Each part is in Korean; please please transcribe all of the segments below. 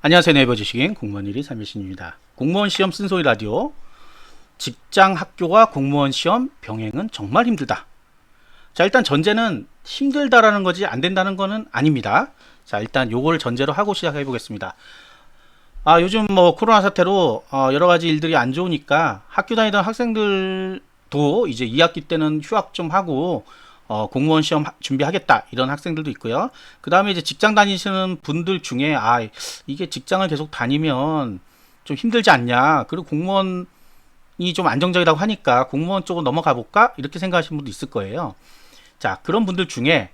안녕하세요. 네이버 지식인 공무원 일이 삼일신입니다. 공무원 시험 쓴소리 라디오. 직장 학교와 공무원 시험 병행은 정말 힘들다. 자, 일단 전제는 힘들다라는 거지 안 된다는 거는 아닙니다. 자, 일단 요걸 전제로 하고 시작해 보겠습니다. 요즘 뭐 코로나 사태로 여러 가지 일들이 안 좋으니까 학교 다니던 학생들도 이제 2학기 때는 휴학 좀 하고 공무원 시험 준비하겠다 이런 학생들도 있고요. 그 다음에 이제 직장 다니시는 분들 중에 이게 직장을 계속 다니면 좀 힘들지 않냐, 그리고 공무원이 좀 안정적이라고 하니까 공무원 쪽으로 넘어가 볼까 이렇게 생각하시는 분도 있을 거예요. 자, 그런 분들 중에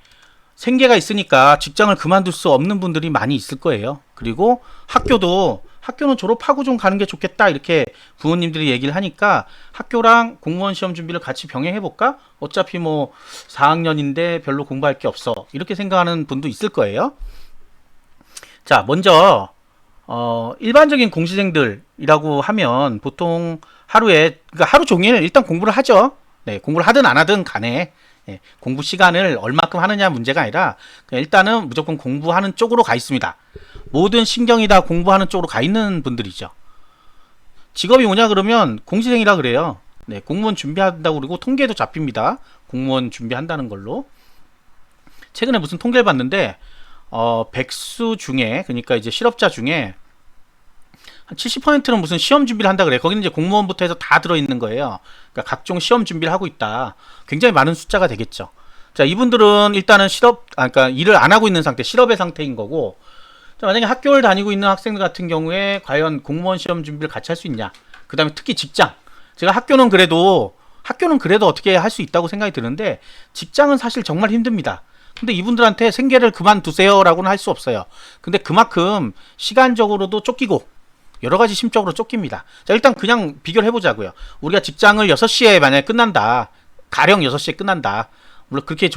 생계가 있으니까 직장을 그만둘 수 없는 분들이 많이 있을 거예요. 그리고 학교는 졸업하고 좀 가는 게 좋겠다 이렇게 부모님들이 얘기를 하니까 학교랑 공무원 시험 준비를 같이 병행해 볼까? 어차피 뭐 4학년인데 별로 공부할 게 없어 이렇게 생각하는 분도 있을 거예요. 자, 먼저 일반적인 공시생들이라고 하면 보통 그러니까 하루 종일 일단 공부를 하죠. 네, 공부를 하든 안 하든 간에 공부 시간을 얼마큼 하느냐 문제가 아니라 일단은 무조건 공부하는 쪽으로 가 있습니다. 모든 신경이 다 공부하는 쪽으로 가 있는 분들이죠. 직업이 뭐냐 그러면 공시생이라 그래요. 네, 공무원 준비한다고 그러고 통계도 잡힙니다. 공무원 준비한다는 걸로. 최근에 무슨 통계를 봤는데 백수 중에, 그러니까 이제 실업자 중에 한 70%는 무슨 시험 준비를 한다 그래. 거기는 이제 공무원부터 해서 다 들어있는 거예요. 그러니까 각종 시험 준비를 하고 있다. 굉장히 많은 숫자가 되겠죠. 자, 이분들은 일단은 그러니까 일을 안 하고 있는 상태, 실업의 상태인 거고. 자, 만약에 학교를 다니고 있는 학생들 같은 경우에 과연 공무원 시험 준비를 같이 할 수 있냐. 그 다음에 특히 직장. 제가 학교는 그래도 어떻게 할 수 있다고 생각이 드는데 직장은 사실 정말 힘듭니다. 근데 이분들한테 생계를 그만두세요 라고는 할 수 없어요. 근데 그만큼 시간적으로도 쫓기고 여러 가지 심적으로 쫓깁니다. 자, 일단 그냥 비교를 해보자고요. 우리가 직장을 6시에 만약에 끝난다. 가령 6시에 끝난다. 물론 그렇게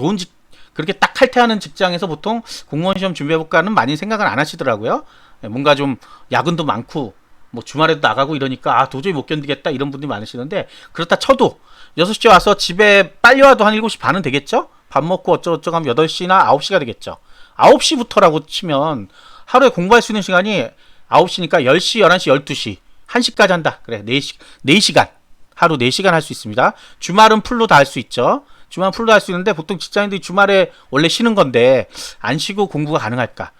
딱 칼퇴하는 직장에서 보통 공무원 시험 준비해볼까는 많이 생각을 안 하시더라고요. 뭔가 좀 야근도 많고 뭐 주말에도 나가고 이러니까 도저히 못 견디겠다 이런 분들이 많으시는데, 그렇다 쳐도 6시에 와서 집에 빨리 와도 한 7시 반은 되겠죠? 밥 먹고 어쩌고저쩌고 하면 8시나 9시가 되겠죠. 9시부터라고 치면 하루에 공부할 수 있는 시간이 9시니까 10시, 11시, 12시, 1시까지 한다. 그래, 4시간. 하루 4시간 할 수 있습니다. 주말은 풀로 다 할 수 있죠. 주말은 풀로 할 수 있는데 보통 직장인들이 주말에 원래 쉬는 건데 안 쉬고 공부가 가능할까?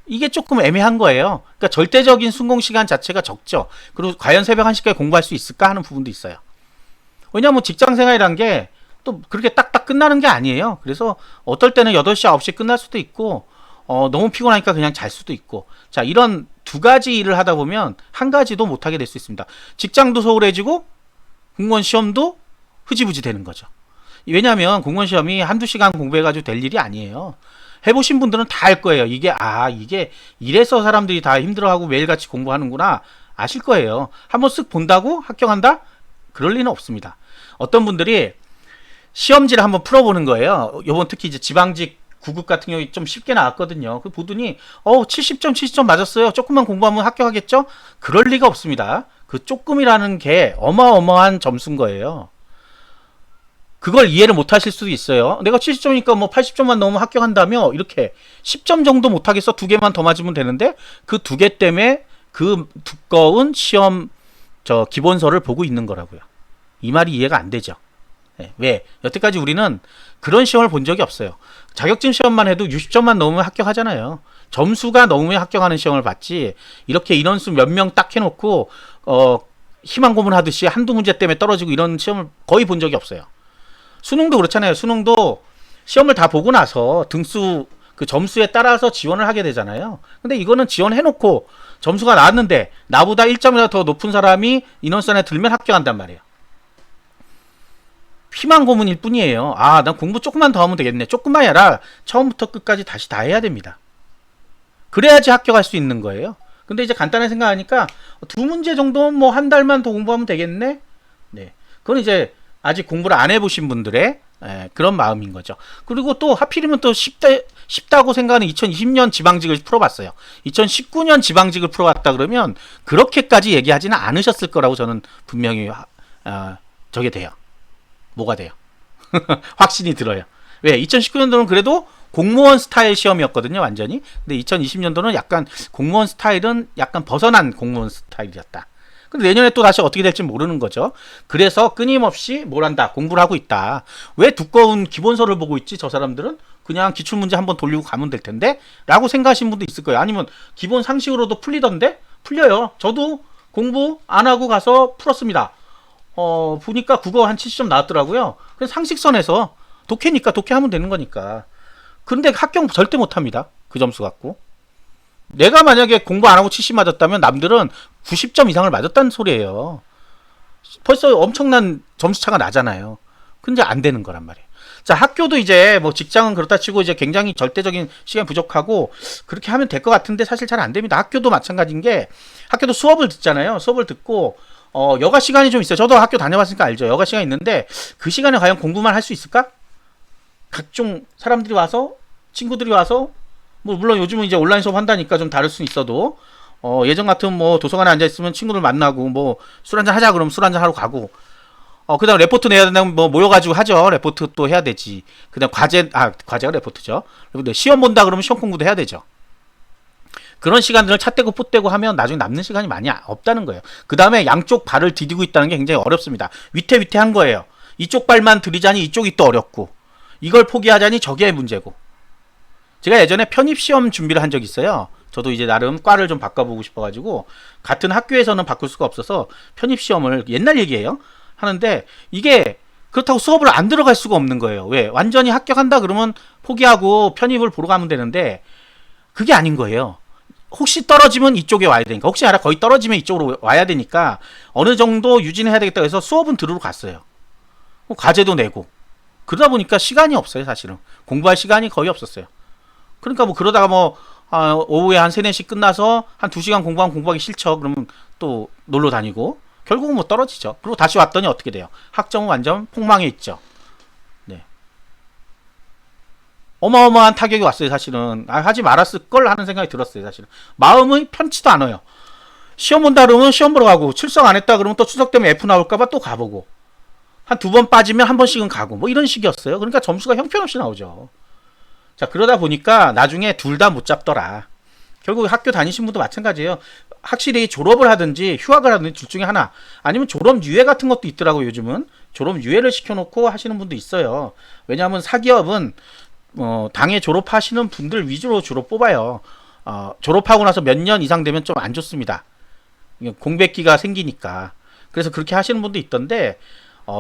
이게 조금 애매한 거예요. 그러니까 절대적인 순공 시간 자체가 적죠. 그리고 과연 새벽 1시까지 공부할 수 있을까 하는 부분도 있어요. 왜냐하면 직장 생활이란 게 또 그렇게 딱딱 끝나는 게 아니에요. 그래서 어떨 때는 8시, 9시에 끝날 수도 있고 너무 피곤하니까 그냥 잘 수도 있고. 자, 이런 두 가지 일을 하다 보면 한 가지도 못하게 될 수 있습니다. 직장도 소홀해지고 공무원 시험도 흐지부지 되는 거죠. 왜냐하면 공무원 시험이 한두 시간 공부해가지고 될 일이 아니에요. 해보신 분들은 다 알 거예요. 이게 이래서 사람들이 다 힘들어하고 매일같이 공부하는구나 아실 거예요. 한번 쓱 본다고 합격한다? 그럴 리는 없습니다. 어떤 분들이 시험지를 한번 풀어보는 거예요. 요번 특히 이제 지방직 9급 같은 경우에 좀 쉽게 나왔거든요. 그 보더니 70점 맞았어요. 조금만 공부하면 합격하겠죠? 그럴 리가 없습니다. 그 조금이라는 게 어마어마한 점수인 거예요. 그걸 이해를 못 하실 수도 있어요. 내가 70점이니까 뭐 80점만 넘으면 합격한다며 이렇게 10점 정도 못하겠어? 2개만 더 맞으면 되는데 그 2개 때문에 그 두꺼운 시험 기본서를 보고 있는 거라고요. 이 말이 이해가 안 되죠. 네, 왜? 여태까지 우리는 그런 시험을 본 적이 없어요. 자격증 시험만 해도 60점만 넘으면 합격하잖아요. 점수가 넘으면 합격하는 시험을 봤지, 이렇게 인원수 몇 명 딱 해놓고 희망 고문하듯이 한두 문제 때문에 떨어지고 이런 시험을 거의 본 적이 없어요. 수능도 그렇잖아요. 수능도 시험을 다 보고 나서 등수 그 점수에 따라서 지원을 하게 되잖아요. 근데 이거는 지원해놓고 점수가 나왔는데 나보다 1점이라도 더 높은 사람이 인원수 안에 들면 합격한단 말이에요. 희망 고문일 뿐이에요. 난 공부 조금만 더 하면 되겠네. 조금만이 아니라 처음부터 끝까지 다시 다 해야 됩니다. 그래야지 합격할 수 있는 거예요. 근데 이제 간단하게 생각하니까 두 문제 정도는 뭐 한 달만 더 공부하면 되겠네. 네, 그건 이제 아직 공부를 안 해보신 분들의 그런 마음인 거죠. 그리고 또 하필이면 또 쉽다고 생각하는 2020년 지방직을 풀어봤어요. 2019년 지방직을 풀어봤다 그러면 그렇게까지 얘기하지는 않으셨을 거라고 저는 분명히 저게 돼요. 뭐가 돼요? 확신이 들어요. 왜? 2019년도는 그래도 공무원 스타일 시험이었거든요, 완전히. 근데 2020년도는 약간 공무원 스타일은 약간 벗어난 공무원 스타일이었다. 근데 내년에 또 다시 어떻게 될지 모르는 거죠. 그래서 끊임없이 뭘 한다, 공부를 하고 있다. 왜 두꺼운 기본서를 보고 있지, 저 사람들은? 그냥 기출문제 한번 돌리고 가면 될 텐데? 라고 생각하시는 분도 있을 거예요. 아니면 기본 상식으로도 풀리던데? 풀려요. 저도 공부 안 하고 가서 풀었습니다. 보니까 국어 한 70점 나왔더라고요. 그래서 상식선에서 독해니까 독해하면 되는 거니까. 근데 합격 절대 못합니다. 그 점수 갖고. 내가 만약에 공부 안 하고 70 맞았다면 남들은 90점 이상을 맞았다는 소리예요. 벌써 엄청난 점수 차가 나잖아요. 근데 안 되는 거란 말이에요. 자, 학교도 이제 뭐 직장은 그렇다 치고 이제 굉장히 절대적인 시간 부족하고 그렇게 하면 될 것 같은데 사실 잘 안 됩니다. 학교도 마찬가지인 게 학교도 수업을 듣잖아요. 수업을 듣고 여가 시간이 좀 있어요. 저도 학교 다녀봤으니까 알죠. 여가 시간이 있는데 그 시간에 과연 공부만 할 수 있을까? 각종 사람들이 와서 친구들이 와서 뭐 물론 요즘은 이제 온라인 수업 한다니까 좀 다를 수는 있어도 예전 같으면 뭐 도서관에 앉아 있으면 친구들 만나고 뭐 술 한잔 하자 그러면 술 한잔 하러 가고 그다음 레포트 내야 된다면 뭐 모여가지고 하죠. 레포트 또 해야 되지. 그다음 과제가 레포트죠. 그리고 시험 본다 그러면 시험 공부도 해야 되죠. 그런 시간들을 찻대고 풋대고 하면 나중에 남는 시간이 많이 없다는 거예요. 그 다음에 양쪽 발을 디디고 있다는 게 굉장히 어렵습니다. 위태위태한 거예요. 이쪽 발만 들이자니 이쪽이 또 어렵고 이걸 포기하자니 저게 문제고. 제가 예전에 편입시험 준비를 한 적이 있어요. 저도 이제 나름 과를 좀 바꿔보고 싶어가지고 같은 학교에서는 바꿀 수가 없어서 편입시험을 옛날 얘기예요. 하는데 이게 그렇다고 수업을 안 들어갈 수가 없는 거예요. 왜? 완전히 합격한다 그러면 포기하고 편입을 보러 가면 되는데 그게 아닌 거예요. 혹시 떨어지면 이쪽에 와야 되니까 혹시 알아 거의 떨어지면 이쪽으로 와야 되니까 어느 정도 유지해야 되겠다 해서 수업은 들으러 갔어요. 과제도 내고 그러다 보니까 시간이 없어요. 사실은 공부할 시간이 거의 없었어요. 그러니까 뭐 그러다가 뭐 오후에 한 3, 4시 끝나서 한 2시간 공부하기 싫죠. 그러면 또 놀러 다니고 결국은 뭐 떨어지죠. 그리고 다시 왔더니 어떻게 돼요? 학점은 완전 폭망해 있죠. 네. 어마어마한 타격이 왔어요. 사실은 하지 말았을 걸 하는 생각이 들었어요. 사실은 마음이 편치도 않아요. 시험 본다 그러면 시험 보러 가고 출석 안 했다 그러면 또 출석 때문에 F 나올까봐 또 가보고 한 2번 빠지면 한 번씩은 가고 뭐 이런 식이었어요. 그러니까 점수가 형편없이 나오죠. 자, 그러다 보니까 나중에 둘 다 못 잡더라. 결국 학교 다니신 분도 마찬가지예요. 확실히 졸업을 하든지 휴학을 하든지 둘 중에 하나 아니면 졸업 유예 같은 것도 있더라고요. 요즘은 졸업 유예를 시켜놓고 하시는 분도 있어요. 왜냐하면 사기업은 당해 졸업하시는 분들 위주로 주로 뽑아요. 졸업하고 나서 몇 년 이상 되면 좀 안 좋습니다. 공백기가 생기니까. 그래서 그렇게 하시는 분도 있던데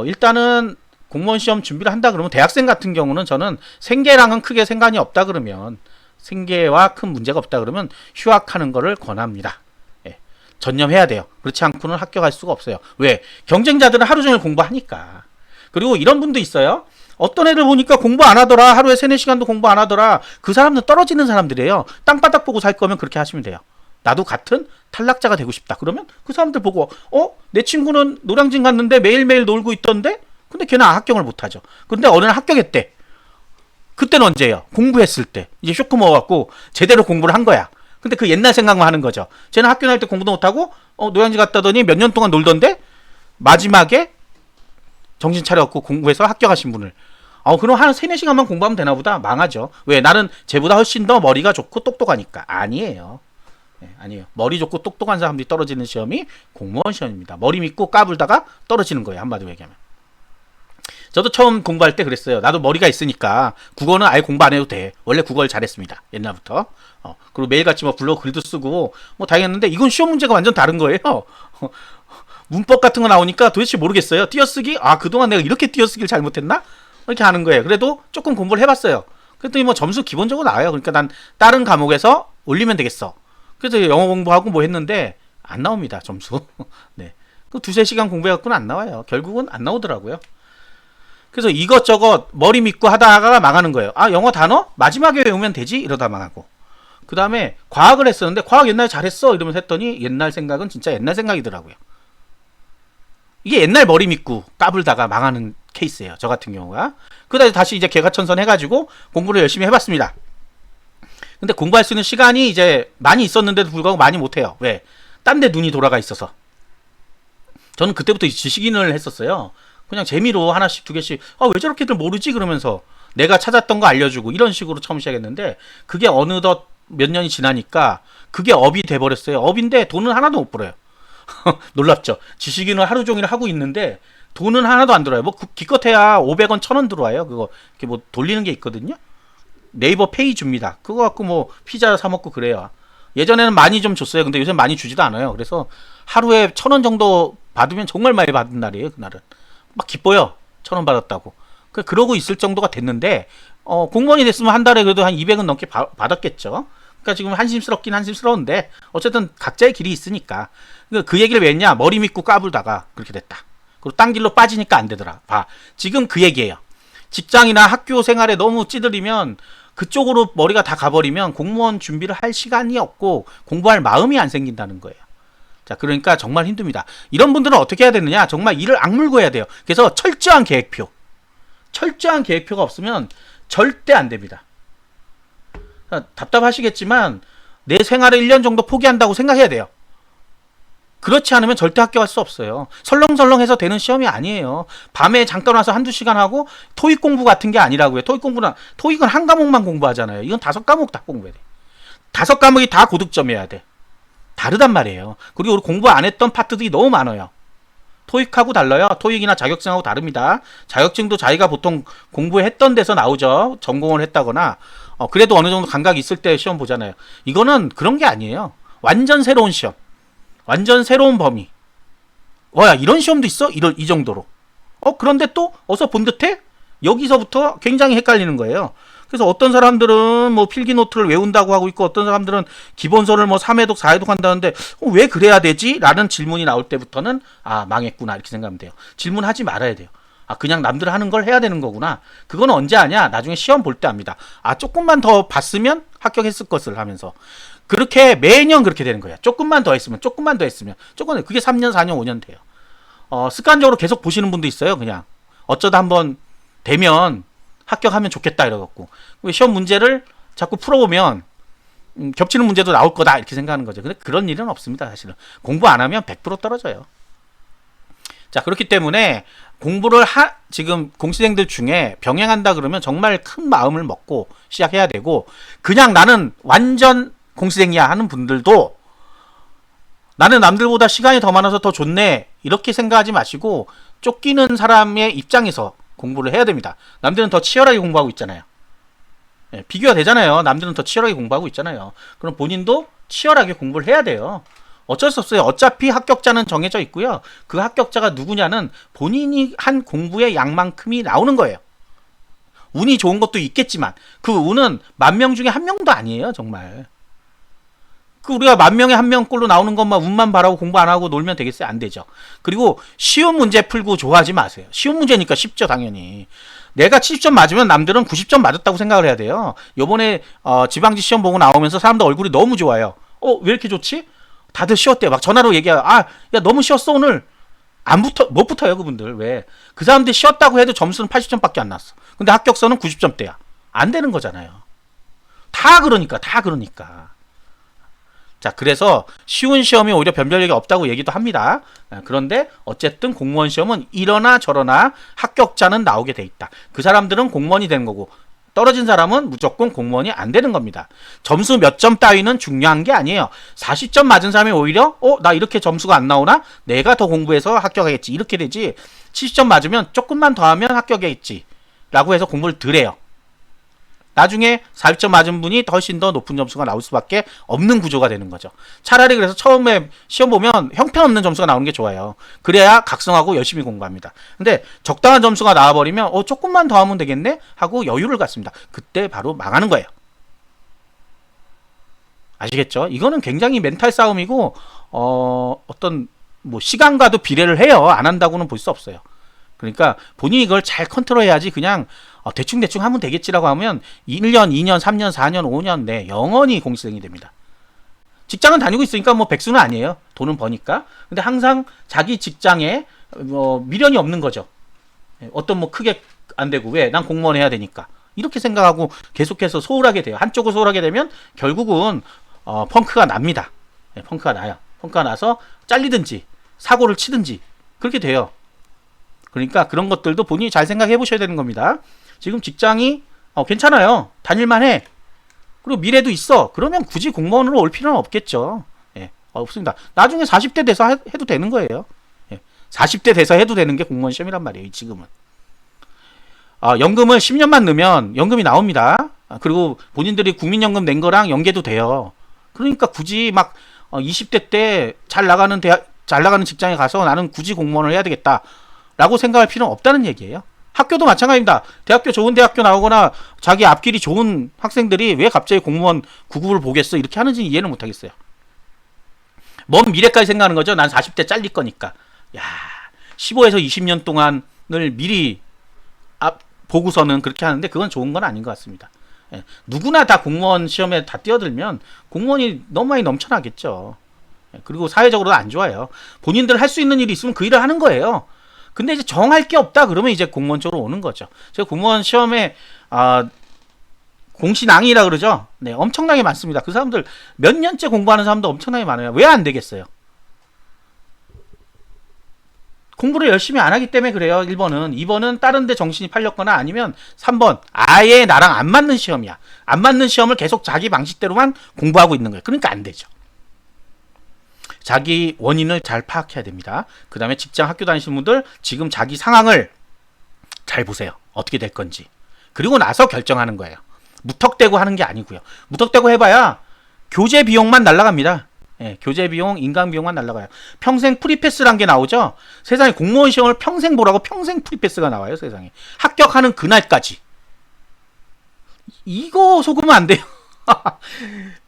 일단은 공무원 시험 준비를 한다 그러면 대학생 같은 경우는 저는 생계랑은 크게 상관이 없다 그러면 생계와 큰 문제가 없다 그러면 휴학하는 거를 권합니다. 예, 전념해야 돼요. 그렇지 않고는 합격할 수가 없어요. 왜? 경쟁자들은 하루 종일 공부하니까. 그리고 이런 분도 있어요. 어떤 애들 보니까 공부 안 하더라. 하루에 3, 4시간도 공부 안 하더라. 그 사람들은 떨어지는 사람들이에요. 땅바닥 보고 살 거면 그렇게 하시면 돼요. 나도 같은 탈락자가 되고 싶다. 그러면 그 사람들 보고 내 친구는 노량진 갔는데 매일매일 놀고 있던데 근데 걔는 합격을 못하죠. 근데 어느 날 합격했대. 그때는 언제예요? 공부했을 때. 이제 쇼크 먹어갖고 제대로 공부를 한 거야. 근데 그 옛날 생각만 하는 거죠. 쟤는 학교 다닐 때 공부도 못하고 노량진 갔다더니 몇 년 동안 놀던데 마지막에 정신 차려갖고 공부해서 합격하신 분을 그럼 한 3, 4시간만 공부하면 되나 보다. 망하죠. 왜? 나는 쟤보다 훨씬 더 머리가 좋고 똑똑하니까. 아니에요. 네, 아니에요. 머리 좋고 똑똑한 사람들이 떨어지는 시험이 공무원 시험입니다. 머리 믿고 까불다가 떨어지는 거예요. 한마디로 얘기하면. 저도 처음 공부할 때 그랬어요. 나도 머리가 있으니까 국어는 아예 공부 안 해도 돼. 원래 국어를 잘했습니다. 옛날부터. 그리고 매일같이 뭐 블로그 글도 쓰고 뭐 다행했는데 이건 시험 문제가 완전 다른 거예요. 문법 같은 거 나오니까 도대체 모르겠어요. 띄어쓰기? 그동안 내가 이렇게 띄어쓰기를 잘못했나? 이렇게 하는 거예요. 그래도 조금 공부를 해봤어요. 그랬더니 뭐 점수 기본적으로 나와요. 그러니까 난 다른 과목에서 올리면 되겠어. 그래서 영어 공부하고 뭐 했는데 안 나옵니다. 점수. 네. 그 2, 3시간 공부해갖고는 안 나와요. 결국은 안 나오더라고요. 그래서 이것저것 머리 믿고 하다가 망하는 거예요. 영어 단어? 마지막에 외우면 되지? 이러다 망하고. 그 다음에 과학을 했었는데 과학 옛날에 잘했어? 이러면서 했더니 옛날 생각은 진짜 옛날 생각이더라고요. 이게 옛날 머리 믿고 까불다가 망하는 케이스예요. 저 같은 경우가. 그 다음에 다시 이제 개가천선 해가지고 공부를 열심히 해봤습니다. 근데 공부할 수 있는 시간이 이제 많이 있었는데도 불구하고 많이 못해요. 왜? 딴 데 눈이 돌아가 있어서. 저는 그때부터 지식인을 했었어요. 그냥 재미로 하나씩 2개씩 왜 저렇게들 모르지? 그러면서 내가 찾았던 거 알려주고 이런 식으로 처음 시작했는데 그게 어느덧 몇 년이 지나니까 그게 업이 돼버렸어요. 업인데 돈은 하나도 못 벌어요. 놀랍죠. 지식인을 하루 종일 하고 있는데 돈은 하나도 안 들어와요. 뭐 기껏해야 500원 1000원 들어와요. 그거 이렇게 뭐 돌리는 게 있거든요. 네이버 페이 줍니다. 그거 갖고 뭐 피자 사 먹고 그래요. 예전에는 많이 좀 줬어요. 근데 요새 많이 주지도 않아요. 그래서 하루에 1000원 정도 받으면 정말 많이 받은 날이에요. 그날은 막 기뻐요. 1000원 받았다고. 그러고 있을 정도가 됐는데 공무원이 됐으면 한 달에 그래도 한 200은 넘게 받았겠죠. 그러니까 지금 한심스럽긴 한심스러운데 어쨌든 각자의 길이 있으니까 그 얘기를 왜 했냐. 머리 믿고 까불다가 그렇게 됐다. 그리고 딴 길로 빠지니까 안 되더라. 봐. 지금 그 얘기예요. 직장이나 학교 생활에 너무 찌들이면 그쪽으로 머리가 다 가버리면 공무원 준비를 할 시간이 없고 공부할 마음이 안 생긴다는 거예요. 자, 그러니까 정말 힘듭니다. 이런 분들은 어떻게 해야 되느냐? 정말 이를 악물고 해야 돼요. 그래서 철저한 계획표. 철저한 계획표가 없으면 절대 안 됩니다. 답답하시겠지만 내 생활을 1년 정도 포기한다고 생각해야 돼요. 그렇지 않으면 절대 합격할 수 없어요. 설렁설렁해서 되는 시험이 아니에요. 밤에 잠깐 와서 한두 시간 하고 토익 공부 같은 게 아니라고요. 토익은 한 과목만 공부하잖아요. 이건 5과목 다 공부해야 돼. 5과목이 다 고득점이어야 돼. 다르단 말이에요. 그리고 우리 공부 안 했던 파트들이 너무 많아요. 토익하고 달라요. 토익이나 자격증하고 다릅니다. 자격증도 자기가 보통 공부했던 데서 나오죠. 전공을 했다거나 그래도 어느 정도 감각이 있을 때 시험 보잖아요. 이거는 그런 게 아니에요. 완전 새로운 시험. 완전 새로운 범위. 야, 이런 시험도 있어? 이 정도로. 그런데 또 어서 본 듯해? 여기서부터 굉장히 헷갈리는 거예요. 그래서 어떤 사람들은 뭐 필기 노트를 외운다고 하고 있고 어떤 사람들은 기본서를 뭐 3회독, 4회독 한다는데 왜 그래야 되지? 라는 질문이 나올 때부터는 망했구나 이렇게 생각하면 돼요. 질문하지 말아야 돼요. 그냥 남들 하는 걸 해야 되는 거구나. 그건 언제 하냐? 나중에 시험 볼 때 합니다. 조금만 더 봤으면 합격했을 것을 하면서. 그렇게 매년 그렇게 되는 거야. 조금만 더 했으면. 그게 3년, 4년, 5년 돼요. 습관적으로 계속 보시는 분도 있어요. 그냥 어쩌다 한번 되면 합격하면 좋겠다 이러갖고 시험 문제를 자꾸 풀어보면 겹치는 문제도 나올 거다 이렇게 생각하는 거죠. 근데 그런 일은 없습니다. 사실은 공부 안 하면 100% 떨어져요. 자, 그렇기 때문에 공부를 지금 공시생들 중에 병행한다 그러면 정말 큰 마음을 먹고 시작해야 되고, 그냥 나는 완전 공시생이야 하는 분들도 나는 남들보다 시간이 더 많아서 더 좋네 이렇게 생각하지 마시고 쫓기는 사람의 입장에서 공부를 해야 됩니다. 남들은 더 치열하게 공부하고 있잖아요. 비교가 되잖아요. 남들은 더 치열하게 공부하고 있잖아요. 그럼 본인도 치열하게 공부를 해야 돼요. 어쩔 수 없어요. 어차피 합격자는 정해져 있고요. 그 합격자가 누구냐는 본인이 한 공부의 양만큼이 나오는 거예요. 운이 좋은 것도 있겠지만 그 운은 10,000명 중에 1명도 아니에요. 정말. 우리가 10,000명에 1명꼴로 나오는 것만 운만 바라고 공부 안 하고 놀면 되겠어요? 안 되죠. 그리고 쉬운 문제 풀고 좋아하지 마세요. 쉬운 문제니까 쉽죠, 당연히. 내가 70점 맞으면 남들은 90점 맞았다고 생각을 해야 돼요. 요번에 지방지 시험 보고 나오면서 사람들 얼굴이 너무 좋아요. 왜 이렇게 좋지? 다들 쉬웠대요. 막 전화로 얘기해요. 야 너무 쉬웠어 오늘. 못 붙어요 그분들. 왜? 그 사람들이 쉬었다고 해도 점수는 80점밖에 안 났어. 근데 합격서는 90점대야. 안 되는 거잖아요. 다 그러니까. 자, 그래서 쉬운 시험이 오히려 변별력이 없다고 얘기도 합니다. 그런데 어쨌든 공무원 시험은 이러나 저러나 합격자는 나오게 돼 있다. 그 사람들은 공무원이 되는 거고 떨어진 사람은 무조건 공무원이 안 되는 겁니다. 점수 몇 점 따위는 중요한 게 아니에요. 40점 맞은 사람이 오히려 나 이렇게 점수가 안 나오나? 내가 더 공부해서 합격하겠지. 이렇게 되지. 70점 맞으면 조금만 더 하면 합격하겠지. 라고 해서 공부를 덜 해요. 나중에 40점 맞은 분이 훨씬 더 높은 점수가 나올 수밖에 없는 구조가 되는 거죠. 차라리 그래서 처음에 시험 보면 형편없는 점수가 나오는 게 좋아요. 그래야 각성하고 열심히 공부합니다. 근데 적당한 점수가 나와버리면 조금만 더 하면 되겠네? 하고 여유를 갖습니다. 그때 바로 망하는 거예요. 아시겠죠? 이거는 굉장히 멘탈 싸움이고 어떤 뭐 시간과도 비례를 해요. 안 한다고는 볼 수 없어요. 그러니까 본인이 이걸 잘 컨트롤해야지 그냥 대충 하면 되겠지라고 하면 1년, 2년, 3년, 4년, 5년 내 영원히 공시생이 됩니다. 직장은 다니고 있으니까 뭐 백수는 아니에요. 돈은 버니까. 근데 항상 자기 직장에 미련이 없는 거죠. 어떤 뭐 크게 안 되고 왜? 난 공무원 해야 되니까. 이렇게 생각하고 계속해서 소홀하게 돼요. 한쪽을 소홀하게 되면 결국은 펑크가 납니다. 펑크가 나요. 펑크가 나서 잘리든지 사고를 치든지 그렇게 돼요. 그러니까 그런 것들도 본인이 잘 생각해 보셔야 되는 겁니다. 지금 직장이 괜찮아요. 다닐만 해. 그리고 미래도 있어. 그러면 굳이 공무원으로 올 필요는 없겠죠. 예, 없습니다. 나중에 40대 돼서 해도 되는 거예요. 예, 40대 돼서 해도 되는 게 공무원 시험이란 말이에요. 지금은. 연금을 10년만 넣으면 연금이 나옵니다. 그리고 본인들이 국민연금 낸 거랑 연계도 돼요. 그러니까 굳이 막 20대 때 잘 나가는 직장에 가서 나는 굳이 공무원을 해야 되겠다라고 생각할 필요는 없다는 얘기예요. 학교도 마찬가지입니다. 대학교 좋은 대학교 나오거나 자기 앞길이 좋은 학생들이 왜 갑자기 공무원 구급을 보겠어 이렇게 하는지 이해는 못하겠어요. 먼 미래까지 생각하는 거죠. 난 40대 잘릴 거니까. 야, 15에서 20년 동안을 미리 보고서는 그렇게 하는데 그건 좋은 건 아닌 것 같습니다. 예, 누구나 다 공무원 시험에 다 뛰어들면 공무원이 너무 많이 넘쳐나겠죠. 예, 그리고 사회적으로도 안 좋아요. 본인들 할 수 있는 일이 있으면 그 일을 하는 거예요. 근데 이제 정할 게 없다 그러면 이제 공무원 쪽으로 오는 거죠. 제가 공무원 시험에 공신앙이라 그러죠. 네, 엄청나게 많습니다. 그 사람들 몇 년째 공부하는 사람도 엄청나게 많아요. 왜 안 되겠어요? 공부를 열심히 안 하기 때문에 그래요. 1번은. 2번은 다른 데 정신이 팔렸거나 아니면 3번 아예 나랑 안 맞는 시험이야. 안 맞는 시험을 계속 자기 방식대로만 공부하고 있는 거예요. 그러니까 안 되죠. 자기 원인을 잘 파악해야 됩니다. 그 다음에 직장 학교 다니시는 분들 지금 자기 상황을 잘 보세요. 어떻게 될 건지. 그리고 나서 결정하는 거예요. 무턱대고 하는 게 아니고요. 무턱대고 해봐야 교재 비용만 날라갑니다. 예, 교재 비용, 인강 비용만 날라가요. 평생 프리패스란 게 나오죠. 세상에 공무원 시험을 평생 보라고 평생 프리패스가 나와요. 세상에 합격하는 그날까지. 이거 속으면 안 돼요.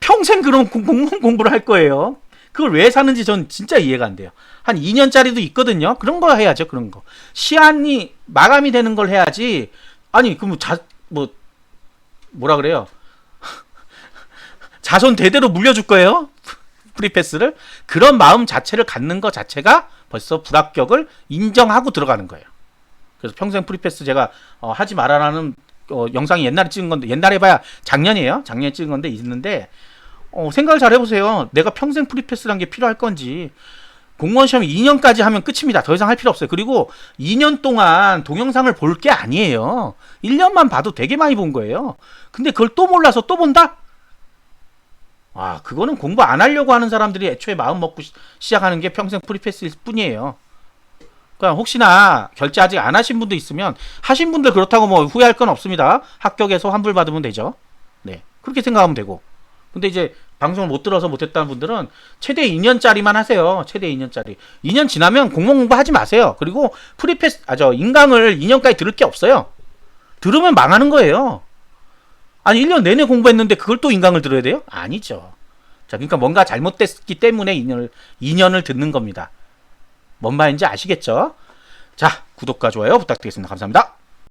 평생 그런 공무원 공부를 할 거예요. 그걸 왜 사는지 전 진짜 이해가 안 돼요. 한 2년짜리도 있거든요. 그런 거 해야죠. 그런 거. 시한이 마감이 되는 걸 해야지. 아니 그럼 뭐라 그래요? 자손 대대로 물려줄 거예요? 프리패스를? 그런 마음 자체를 갖는 것 자체가 벌써 불합격을 인정하고 들어가는 거예요. 그래서 평생 프리패스 제가 하지 말아라는 영상이 옛날에 찍은 건데, 옛날에 봐야 작년이에요. 작년에 찍은 건데 있는데 생각을 잘 해보세요. 내가 평생 프리패스란 게 필요할 건지. 공무원 시험 2년까지 하면 끝입니다. 더 이상 할 필요 없어요. 그리고 2년 동안 동영상을 볼 게 아니에요. 1년만 봐도 되게 많이 본 거예요. 근데 그걸 또 몰라서 또 본다? 그거는 공부 안 하려고 하는 사람들이 애초에 마음 먹고 시작하는 게 평생 프리패스일 뿐이에요. 그러니까 혹시나 결제 아직 안 하신 분도 있으면, 하신 분들 그렇다고 뭐 후회할 건 없습니다. 합격해서 환불 받으면 되죠. 네, 그렇게 생각하면 되고. 근데 이제 방송을 못 들어서 못했다는 분들은 최대 2년짜리만 하세요. 최대 2년짜리. 2년 지나면 공무원 공부 하지 마세요. 그리고 프리패스, 인강을 2년까지 들을 게 없어요. 들으면 망하는 거예요. 아니 1년 내내 공부했는데 그걸 또 인강을 들어야 돼요? 아니죠. 자, 그러니까 뭔가 잘못됐기 때문에 2년을 듣는 겁니다. 뭔 말인지 아시겠죠? 자, 구독과 좋아요 부탁드리겠습니다. 감사합니다.